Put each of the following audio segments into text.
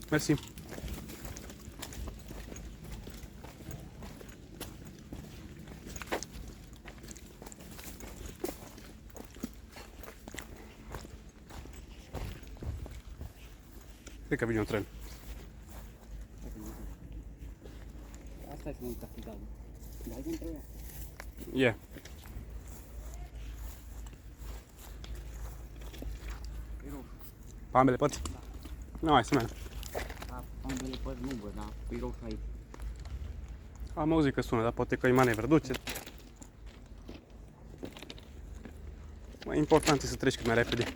Mersi. Cred că vine un tren. Asta e să mă uit pe galben. Dai dintre ea. E. E roșu. Pe ambele părți? Nu, hai să mergem. Ambele părți nu văd, dar e roșu aici. Am auzit că sună, dar poate că e manevră. Du-te. Mai important e să treci cât mai repede.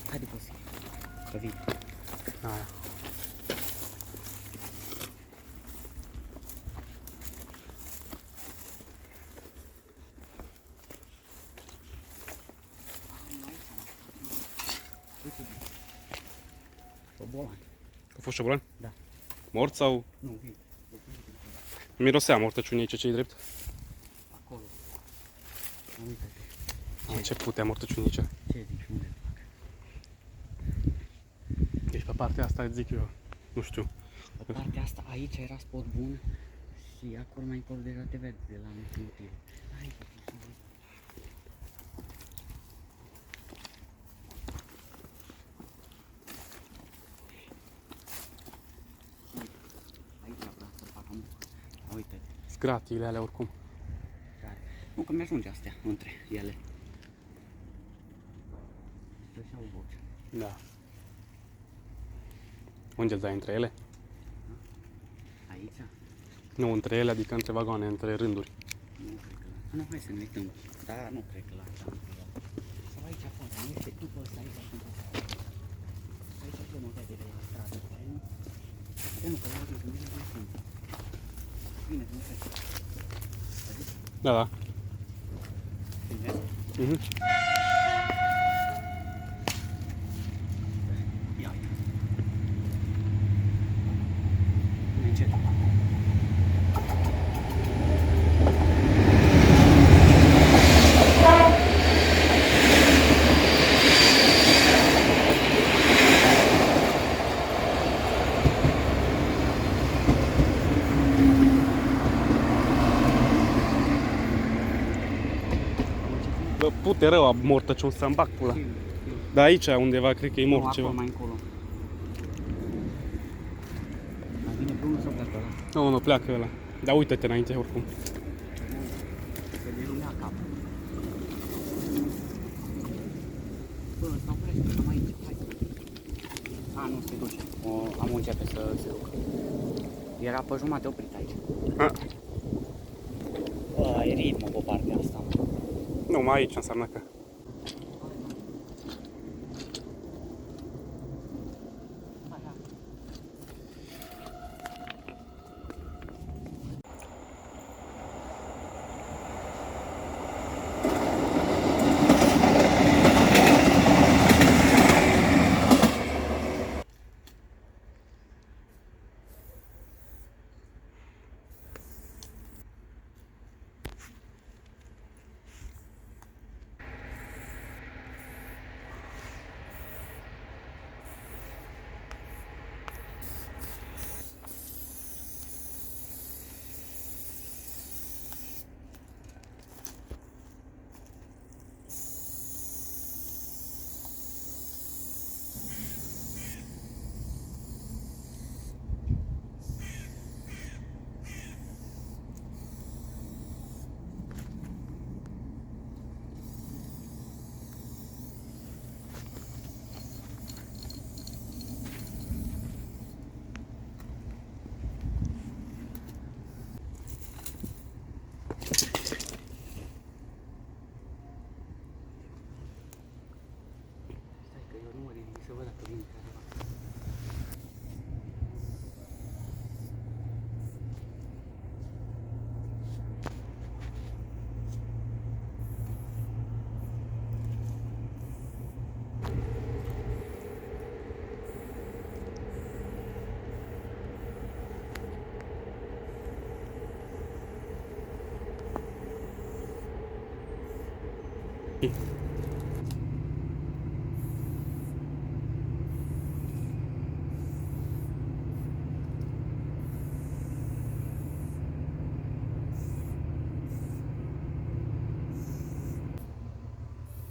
Haide, Cosi. Că vin. Aia. Șobolan. A fost șobolan? Da. Mort sau? Nu, vin. Mirosea mortăciuniei, ce-i drept? Acolo. Uite-te. A început mortăciunicea. Ce zici, unde fac? Deci pe partea asta zic eu, nu știu. Pe partea asta, aici era spot bun și acolo mai încolo deja te vezi de la anumite motive. Hai, aici vreau să fac am. Uite-te. Zgratiile alea oricum. Care? Nu, că mi-ajunge astea între ele. Să-și iau voce. Da. Unde îți dai între ele? Aici? Nu, între ele, adică între vagoane, între rânduri. Nu cred că la... Nu, hai să ne uităm. Da, nu cred că la asta. Sau aici afară, nu este după ăsta aici sunt afară. Aici plă mă vede de la stradă, nu? De nu, că la urmă, nu mai sunt. Bine, nu cred. Da, da. Bine? Mhm. Ia, ia. Bine, încet. Bă, pute rău, mortăciun să-mi bag pula. Dar aici undeva, cred că e mort ceva. Acolo mai încolo. Mai vine pe unul sau pleacă ăla? Nu, nu, pleacă ăla. Dar uite-te înainte oricum. Se delinea capul. Bă, ăsta oprește, cam aici, hai. A, nu, se duce. Am începe să se ducă. Era pe jumate oprit aici. A. Bă, e ritmul pe partea asta. Nu, mai aici înseamnă că.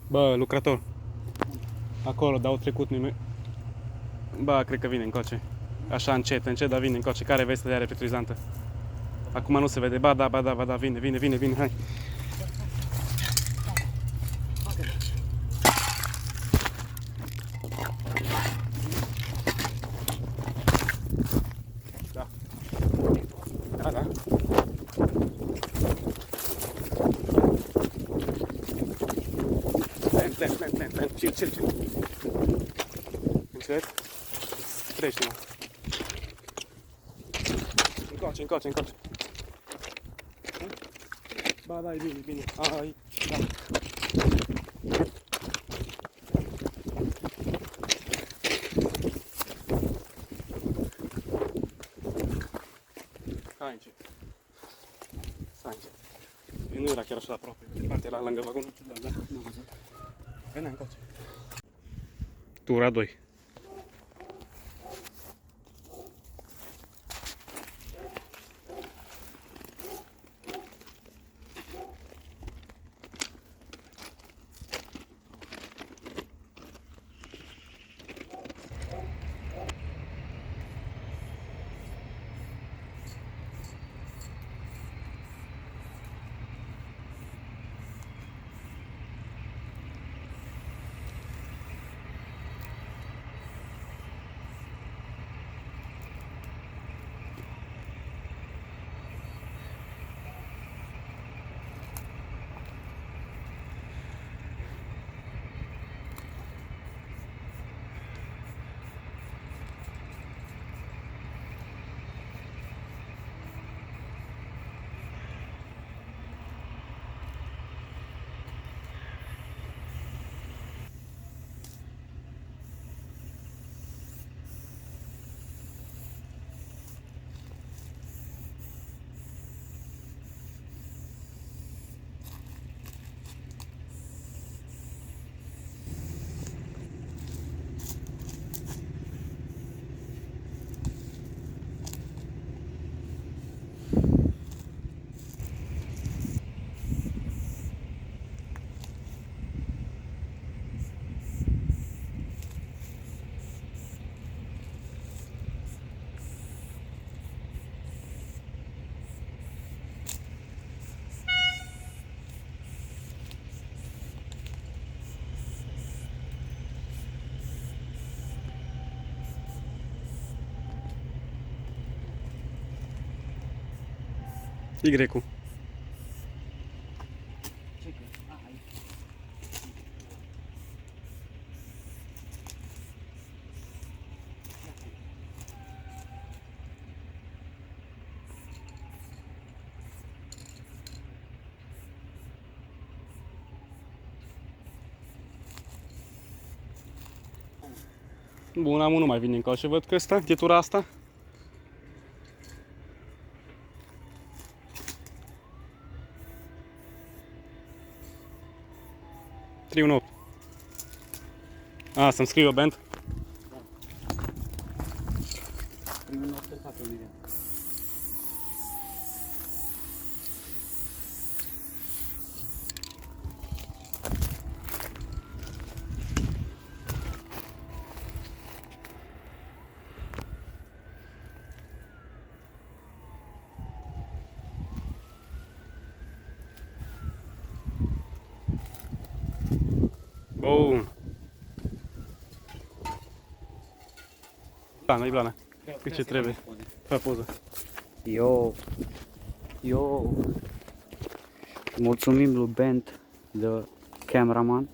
Bă, lucrător. Acolo, dar au trecut nimeni. Bă, cred că vine încoace. Așa încet, dar vine încoace. Care veste de are petrizantă? Acum nu se vede. Ba da, vine, hai. Da. Da. Lent. Chill. Încet. Treci-mă. Încoace. Ba, da, e bine. Ai, da. Hai încet. Nu era chiar așa aproape. Departe era lângă vagonul. Da. Nu am văzut. Venea încoace. Tura 2. Y-ul. Ce că? Aici. Bun, amul nu mai vine încoace. Văd că ăsta, e tura asta. Triu 8. A, să-mi scriu o band. Primul nostru de 4 milion. Bun. Blana, e blana. Cât ce trebuie. Fă poză. Yo. Mulțumim lui Bent, the cameraman.